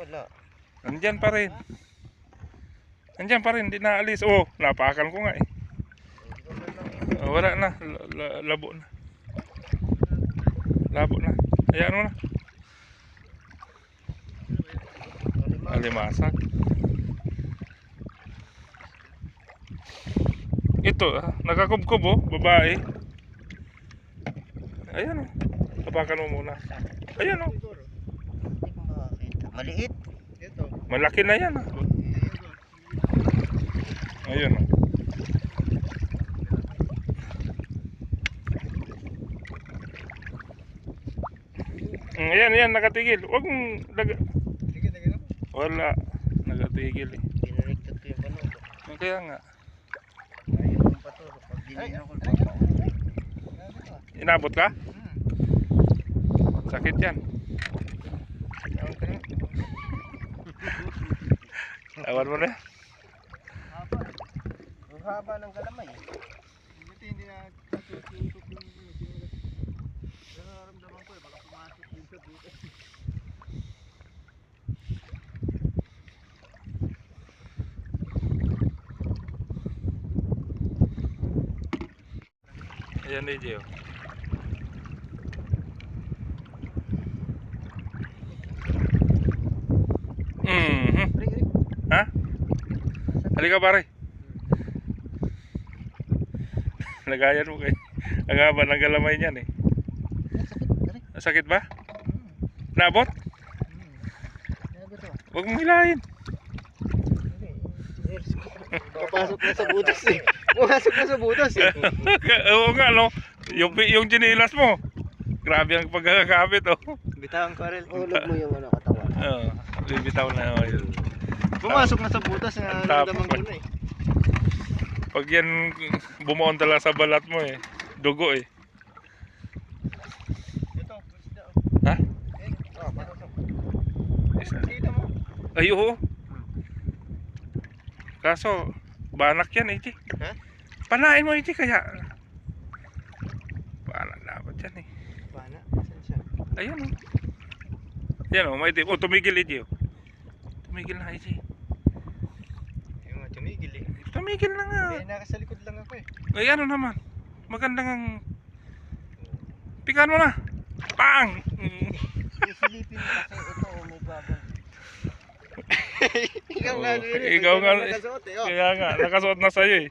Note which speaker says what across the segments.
Speaker 1: Wala.
Speaker 2: Nandyan pa rin. Nandyan pa rin, hindi naalis. Oh, napakan ko nga eh. Wala na, labo na. Labo na. Ayan mo na. Alimasag. Ito, nakakubkob oh, babae. Ayan oh. Tapakan mo muna. Ayan oh.
Speaker 1: Maliit. Ito.
Speaker 2: Malaki na yan ah. Ayan oh. Ayan, nakatigil. Huwag mong wala, nakatigil eh.
Speaker 1: Pinariktot ko yung pano.
Speaker 2: Kaya nga.
Speaker 1: Ayaw yung pato. Pag dinino ko.
Speaker 2: Inabot ka? Sakit yan. Awan mo na.
Speaker 1: Haba. Ang haba ng kalamay. Hindi na natututok yung pero naramdaman ko baka pumasok din sa dito.
Speaker 2: Ayan na Gio. Ha? Halika pare. Nagayan mo kayo. Ang haba ng galamay niyan eh. Sakit ba? Nabot? Huwag mong hilahin.
Speaker 1: Papasok na sa butas eh. Pumasok na sa butas eh.
Speaker 2: Oo nga no. Yung chinilas mo. Grabe ang pagkakakabit oh.
Speaker 1: Bitawan ko rin. Ulog mo yung katawan.
Speaker 2: Oo. Bibitaw na yun.
Speaker 1: Pumasok na sa butas na nandamang ko na eh.
Speaker 2: Pag yan bumuon talaga sa balat mo eh. Dugo eh.
Speaker 1: Ito, isda.
Speaker 2: Ha?
Speaker 1: Pasok.
Speaker 2: Isa.
Speaker 1: Kita mo?
Speaker 2: Ay oo. Kaso banak yan eh.
Speaker 1: Ha?
Speaker 2: Panain mo iti kaya. Banak dapat yan eh.
Speaker 1: Bana? Saan siya?
Speaker 2: Ayun oh. Yan oh, may tip. Oh, tumigil iti oh. Tumigil na iti.
Speaker 1: Yung tumigil eh.
Speaker 2: Tumigil na nga.
Speaker 1: Eh, nasa likod lang ako eh.
Speaker 2: Ay ano naman. Magandang ang pikan mo na. Pang!
Speaker 1: Isilipin mo kasi ito may babang. Ikaw nga
Speaker 2: ikaw nga
Speaker 1: nakasuot eh.
Speaker 2: Kaya nga, nakasuot na sa'yo eh.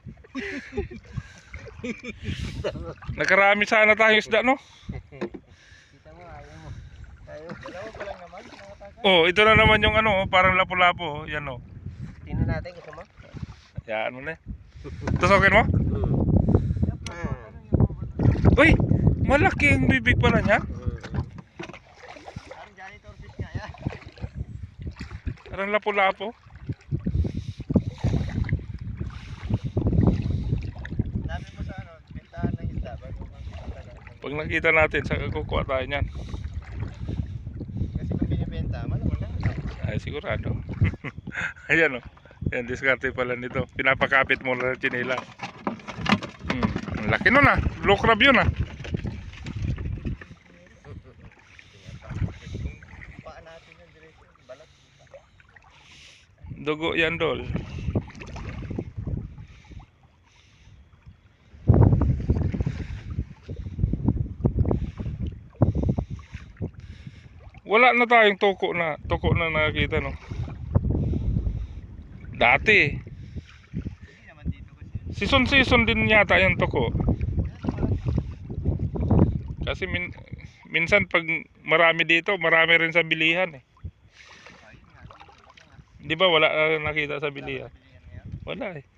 Speaker 2: Nakarami sana tayong isda no?
Speaker 1: Kita mo, ayaw mo. Dalawa pa lang naman.
Speaker 2: Oh, ito na naman yung ano, parang lapu-lapo. Yan oh.
Speaker 1: Tingnan natin gusto mo?
Speaker 2: Yan mo na eh. Tusokin mo? Uy, malaki ang bibig pala niya.
Speaker 1: Parang janitor fish nga yan.
Speaker 2: Parang lapu-lapo.
Speaker 1: Dami mo sa ano, bentahan ng isda bago makikita.
Speaker 2: Pag nakita natin, saka kukuha tayo niyan.
Speaker 1: Kasi kung binibenta, malamang lang.
Speaker 2: Ay, sigurado. Ayan o. Yan, diskarte pala nito. Pinapakapit mo na chinila. Ang laki nun ah. Blue crab yun ah.
Speaker 1: Paan natin yung diretso, balat.
Speaker 2: Dugo yan dol. Wala na tayong tuko na nakakita no. Dati.
Speaker 1: Hindi naman dito kasi.
Speaker 2: Season din yata yung tuko. Kasi minsan pag marami dito, marami rin sa bilihan eh. Di ba wala nakita sa bilihan? Wala eh.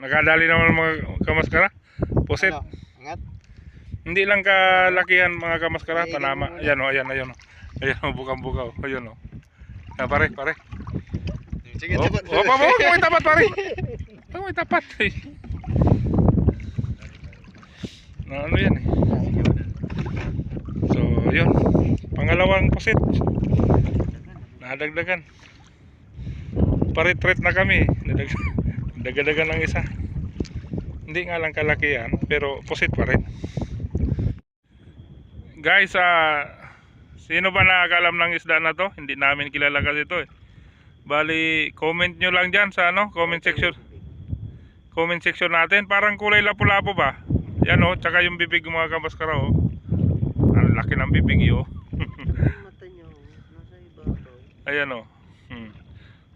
Speaker 2: Nakadali naman mga kamaskara. Pusit.
Speaker 1: Ano? Angat?
Speaker 2: Hindi lang kalakihan mga kamaskara, Panama. Ayan o, ayan. Ayan o, bukang-bukaw. Ayan o. Ah, pare.
Speaker 1: Sige,
Speaker 2: Oh,
Speaker 1: tapat.
Speaker 2: huwag mo itapat pare. Huwag mo itapat. Na ano yan eh. So, yun. Pangalawang pusit. Nadagdagan. Parit-rit na kami. Dagdagan ng isa. Hindi nga lang kalaki yan, pero pusit pa rin. Guys, sino ba nakakalam ng isda na to? Hindi namin kilala kasi ito eh. Bali, comment nyo lang dyan sa comment section. Comment section natin. Parang kulay lapu-lapu ba? Yan o, tsaka yung bibig mga kamaskara o. Ang laki ng bibig yun.
Speaker 1: Mata niya, nasa ibabaw.
Speaker 2: Ayan o.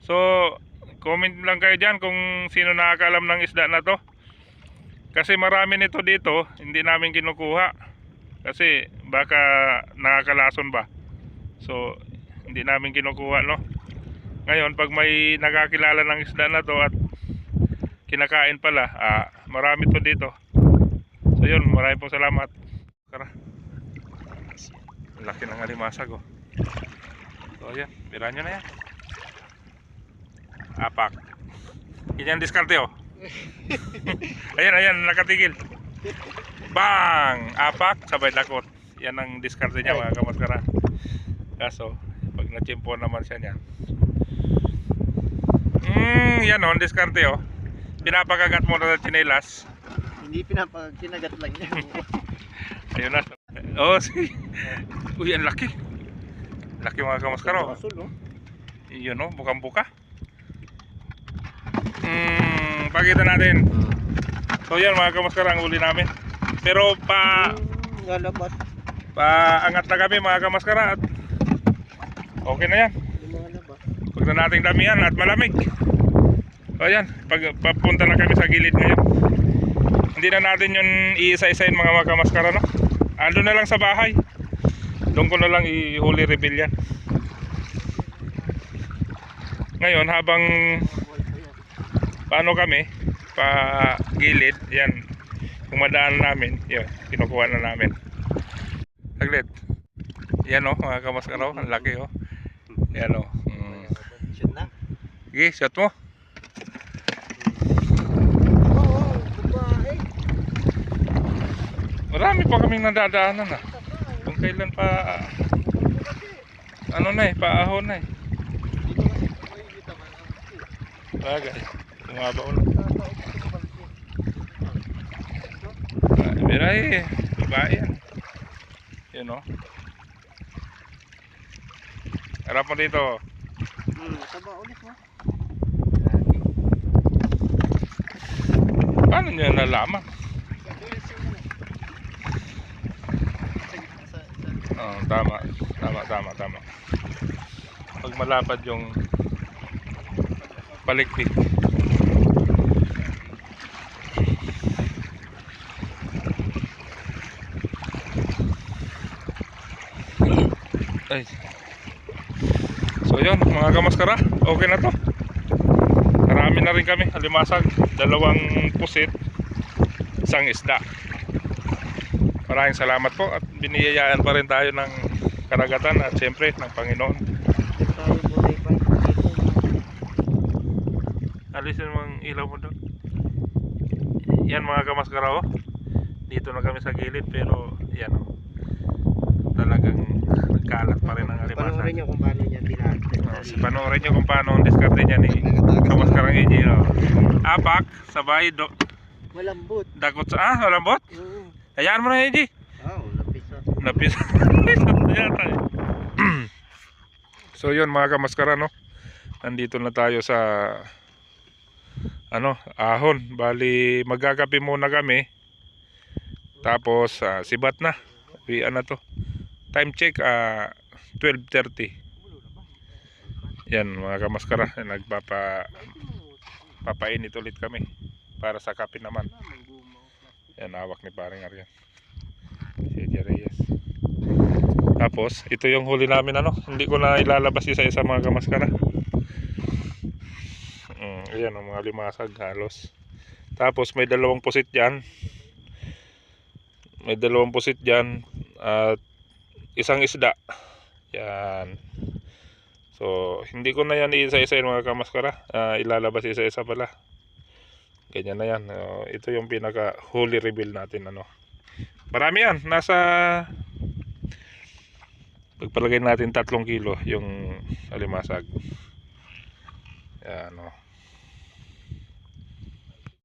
Speaker 2: So, comment lang kayo dyan kung sino nakakalam ng isda na to. Kasi marami nito dito, hindi namin kinukuha. Kasi baka nakakalason ba. So, hindi namin kinukuha, no? Ngayon, pag may nakakilala ng isda na to at kinakain pala, marami to dito. So yun, marami pong salamat. Tara. Laki ng alimasag oh. So ayan, bira nyo na yan. Apak. Yan diskarte oh. Ayan, nakatigil. Bang! Apak, sabay lakot. Yan ang diskarte niya mga kamaskara. Kaso, pag nachimpo naman siya niyan. Yan oh, diskarte oh. Pinapakagat mo na sa tsinelas.
Speaker 1: Hindi kinagat lang niya.
Speaker 2: Ayun na. Oh, si. Uy, ang laki. Laki mga kamaskara oh.
Speaker 1: Asul, no?
Speaker 2: Yun oh, bukang-buka. Pakita natin. So yan mga kamaskara ang uli namin. Pero
Speaker 1: Lalabas.
Speaker 2: paangat na kami mga kamaskara at okay na yan.
Speaker 1: Yung mga labas.
Speaker 2: Pag na nating damihan at malamig. So yan, papunta na kami sa gilid ngayon. Hindi na natin yun iisa-isain mga kamaskara, no? Ando na lang sa bahay. Doon ko na lang i-huli reveal yan. Ngayon habang paano kami pa gilid, yan kumadaan namin, yun, kinukuha na namin. Saglit. Yan oh, mga kamaskara, ang laki oh. Yan oh.
Speaker 1: Shoot na.
Speaker 2: Sige, shot mo.
Speaker 1: Oo, babae.
Speaker 2: Marami pa kaming nadadaanan ah. Kung kailan pa ano na eh, paahon na eh. Bagay, tumabaw na. Biray, babae yan. Yun o. Harap mo dito.
Speaker 1: Taba ulit mo.
Speaker 2: Paano nyo nalaman? Oh, tama. Pag malapad yung palikpik. Ay. So yun mga kamaskara, okay na to. Marami na rin kami, alimasag, 2 pusit, 1 isda. Maraming salamat po at biniyayaan pa rin tayo ng karagatan at siyempre ng Panginoon.
Speaker 1: Tayo buhay pa.
Speaker 2: Alisin mo ang ilaw mo doon. Yan mga kamaskara oh. Dito na kami sa gilid pero yan oh. Talagang nagkalat pa rin ang alimasag.
Speaker 1: Panoorin nyo kung paano niya tinatay.
Speaker 2: Panoorin nyo kung paano ang diskarte niya ni kamaskarang inyo. Apak, sabay,
Speaker 1: Malambot.
Speaker 2: dakot sa, malambot.
Speaker 1: Oo.
Speaker 2: Hayaan mo na Eji.
Speaker 1: Napisa.
Speaker 2: Yata eh. So yun mga kamaskara no. Nandito na tayo sa ahon. Bali magkakape muna kami. Tapos sibat na. Uwian na to. Time check 12:30. Yan mga kamaskara, papainit ulit kami para sa kape naman. Yan hawak ni paring Aryan. Si Reyes. Tapos ito yung huli namin hindi ko na ilalabas isa-isa mga kamaskara. Ayan ang mga limasag halos. Tapos may 2 pusit dyan. May 2 pusit dyan at 1 isda. Yan. So hindi ko na yan isa-isa mga kamaskara. Ilalabas isa-isa pala. Ganyan na yan. Ito yung pinaka huli reveal natin Marami yan. Nasa pagpalagay natin 3 kilo yung alimasag. Yan